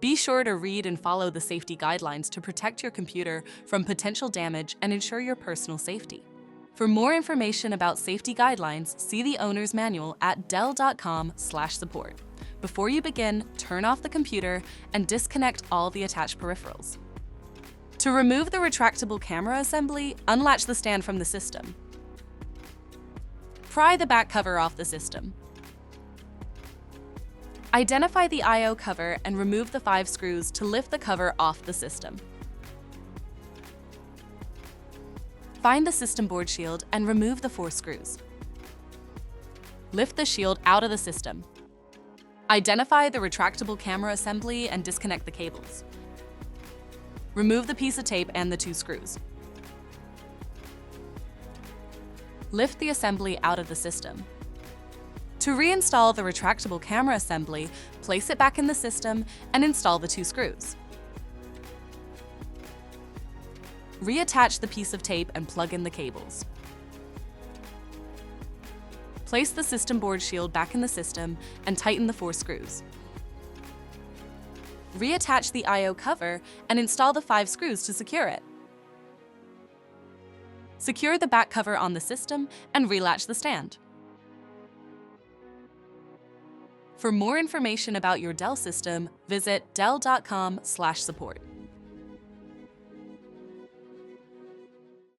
Be sure to read and follow the safety guidelines to protect your computer from potential damage and ensure your personal safety. For more information about safety guidelines, see the owner's manual at dell.com/support. Before you begin, turn off the computer and disconnect all the attached peripherals. To remove the retractable camera assembly, unlatch the stand from the system. Pry the back cover off the system. Identify the I/O cover and remove the 5 screws to lift the cover off the system. Find the system board shield and remove the 4 screws. Lift the shield out of the system. Identify the retractable camera assembly and disconnect the cables. Remove the piece of tape and the 2 screws. Lift the assembly out of the system. To reinstall the retractable camera assembly, place it back in the system and install the 2 screws. Reattach the piece of tape and plug in the cables. Place the system board shield back in the system and tighten the 4 screws. Reattach the I/O cover and install the 5 screws to secure it. Secure the back cover on the system and relatch the stand. For more information about your Dell system, visit dell.com/support.